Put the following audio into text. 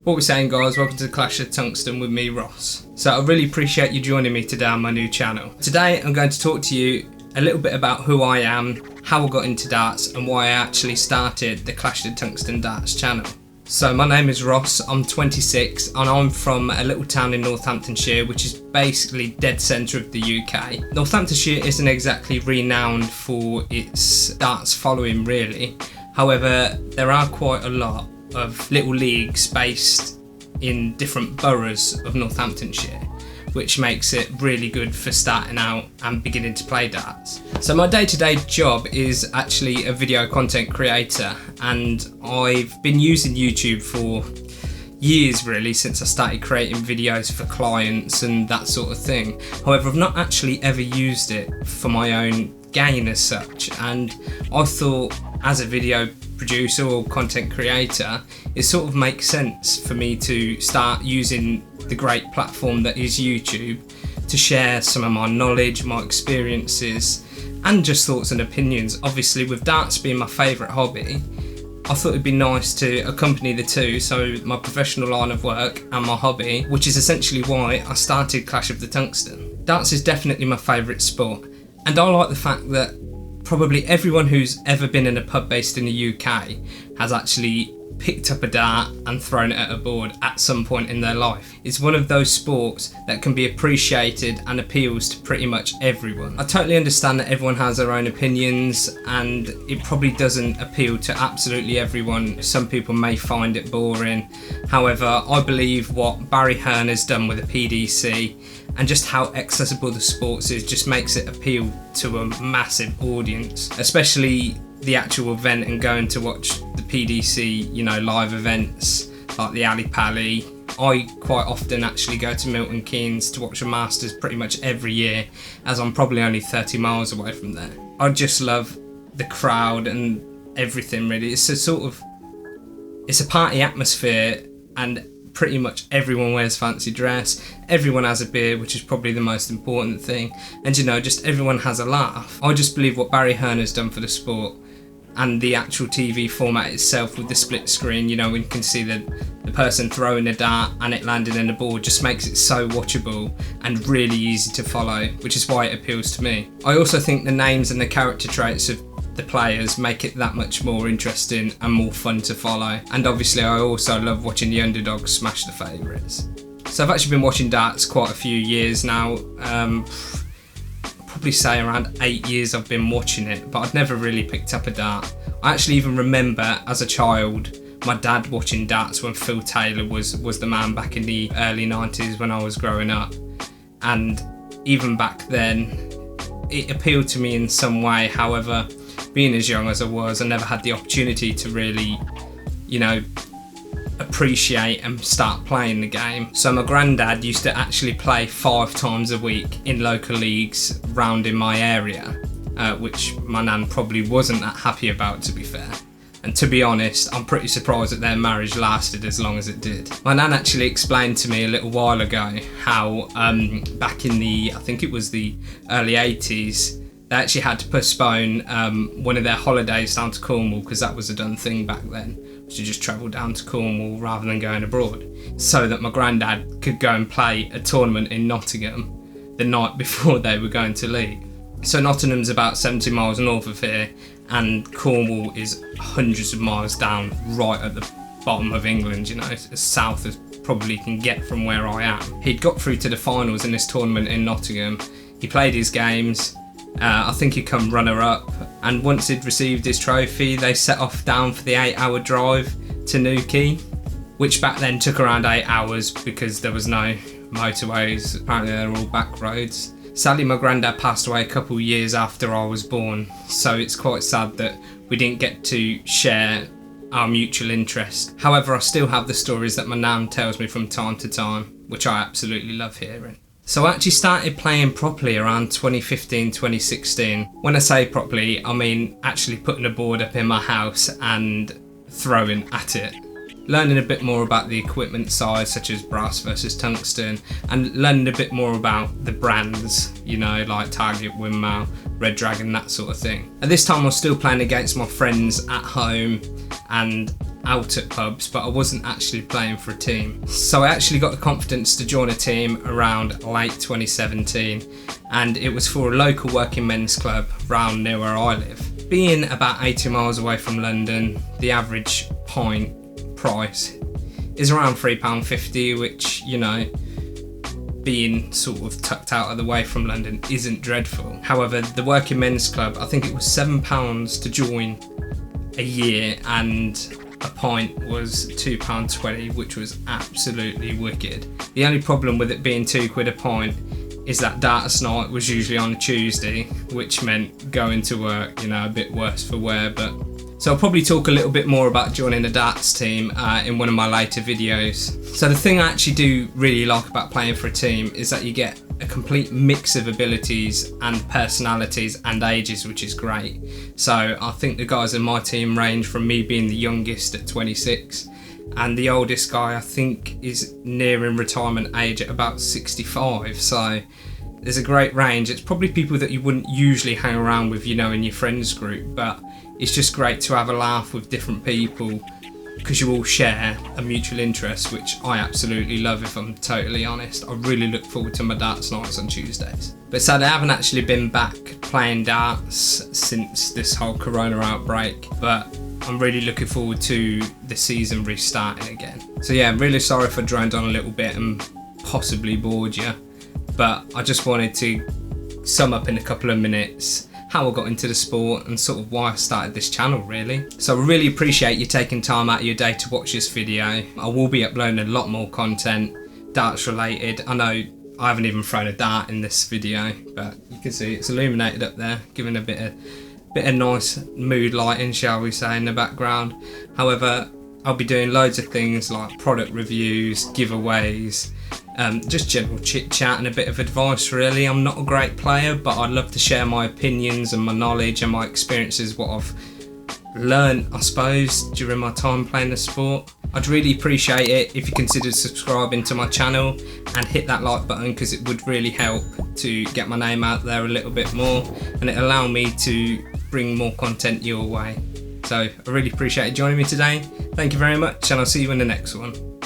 What we're saying, guys, welcome to the Clash of Tungsten with me, Ross. So I really appreciate you joining me today on my new channel. Today I'm going to talk to you a little bit about who I am, how I got into darts and why I actually started the Clash of Tungsten darts channel. So my name is Ross, I'm 26 and I'm from a little town in Northamptonshire, which is basically dead centre of the UK. Northamptonshire isn't exactly renowned for its darts following really. However, there are quite a lot of little leagues based in different boroughs of Northamptonshire, which makes it really good for starting out and beginning to play darts. So my day-to-day job is actually a video content creator, and I've been using YouTube for years really, since I started creating videos for clients and that sort of thing. However, I've not actually ever used it for my own gain as such, and I thought as a video producer or content creator it sort of makes sense for me to start using the great platform that is YouTube to share some of my knowledge, my experiences and just thoughts and opinions. Obviously, with darts being my favourite hobby, I thought it'd be nice to accompany the two, so my professional line of work and my hobby, which is essentially why I started Clash of the Tungsten. Darts is definitely my favourite sport, and I like the fact that probably everyone who's ever been in a pub based in the UK has actually picked up a dart and thrown it at a board at some point in their life. It's one of those sports that can be appreciated and appeals to pretty much everyone. I totally understand that everyone has their own opinions and it probably doesn't appeal to absolutely everyone. Some people may find it boring. However, I believe what Barry Hearn has done with the PDC and just how accessible the sports is just makes it appeal to a massive audience, especially the actual event and going to watch the PDC, live events like the Ali Pally. I quite often actually go to Milton Keynes to watch a Masters pretty much every year, as I'm probably only 30 miles away from there. I just love the crowd and everything really. It's a party atmosphere and pretty much everyone wears fancy dress, everyone has a beer, which is probably the most important thing, and just everyone has a laugh. I just believe what Barry Hearn has done for the sport and the actual TV format itself with the split screen, when you can see the person throwing a dart and it landing in the board, just makes it so watchable and really easy to follow, which is why it appeals to me. I also think the names and the character traits of the players make it that much more interesting and more fun to follow, and obviously I also love watching the underdogs smash the favourites. So I've actually been watching darts quite a few years now. Probably say around 8 years I've been watching it, but I've never really picked up a dart. I actually even remember as a child my dad watching darts when Phil Taylor was the man back in the early 90s when I was growing up, and even back then it appealed to me in some way. However, being as young as I was, I never had the opportunity to really appreciate and start playing the game. So my granddad used to actually play 5 times a week in local leagues round in my area, which my nan probably wasn't that happy about, to be fair. And to be honest, I'm pretty surprised that their marriage lasted as long as it did. My nan actually explained to me a little while ago how back in I think it was the early 80s, they actually had to postpone one of their holidays down to Cornwall, because that was a done thing back then, to just travel down to Cornwall rather than going abroad, so that my granddad could go and play a tournament in Nottingham the night before they were going to leave. So Nottingham's about 70 miles north of here, and Cornwall is hundreds of miles down, right at the bottom of England, as south as probably can get from where I am. He'd got through to the finals in this tournament in Nottingham. He played his games. I think he'd come runner-up, and once he'd received his trophy, they set off down for the 8-hour drive to Newquay, which back then took around 8 hours because there was no motorways. Apparently they were all back roads. Sadly, my granddad passed away a couple of years after I was born, so it's quite sad that we didn't get to share our mutual interest. However, I still have the stories that my nan tells me from time to time, which I absolutely love hearing. So I actually started playing properly around 2015, 2016. When I say properly, I mean actually putting a board up in my house and throwing at it. Learning a bit more about the equipment side, such as brass versus tungsten, and learning a bit more about the brands, like Target, Windmill, Red Dragon, that sort of thing. At this time I was still playing against my friends at home, and out at pubs, but I wasn't actually playing for a team. So I actually got the confidence to join a team around late 2017, and it was for a local working men's club around near where I live. Being about 80 miles away from London, the average pint price is around £3.50, which, you know, being sort of tucked out of the way from London isn't dreadful. However, the working men's club, I think it was £7 to join a year, and a pint was £2.20, which was absolutely wicked. The only problem with it being £2 a pint is that darts night was usually on a Tuesday, which meant going to work, you know, a bit worse for wear. But so I'll probably talk a little bit more about joining a darts team in one of my later videos. So the thing I actually do really like about playing for a team is that you get a complete mix of abilities and personalities and ages, which is great. So I think the guys in my team range from me being the youngest at 26, and the oldest guy I think is nearing retirement age at about 65. So there's a great range. It's probably people that you wouldn't usually hang around with, you know, in your friends group, but it's just great to have a laugh with different people because you all share a mutual interest, which I absolutely love, if I'm totally honest. I really look forward to my darts nights on Tuesdays. But sadly, I haven't actually been back playing darts since this whole corona outbreak, but I'm really looking forward to the season restarting again. So yeah, I'm really sorry if I droned on a little bit and possibly bored you, but I just wanted to sum up in a couple of minutes how I got into the sport and sort of why I started this channel, really. So I really appreciate you taking time out of your day to watch this video. I will be uploading a lot more content darts related. I know I haven't even thrown a dart in this video, but you can see it's illuminated up there, giving a bit of nice mood lighting, shall we say, in the background. However, I'll be doing loads of things like product reviews, giveaways, just general chit chat and a bit of advice, really. I'm not a great player, but I'd love to share my opinions and my knowledge and my experiences, what I've learned, I suppose, during my time playing the sport. I'd really appreciate it if you considered subscribing to my channel and hit that like button, because it would really help to get my name out there a little bit more, and it allow me to bring more content your way. So I really appreciate you joining me today. Thank you very much, and I'll see you in the next one.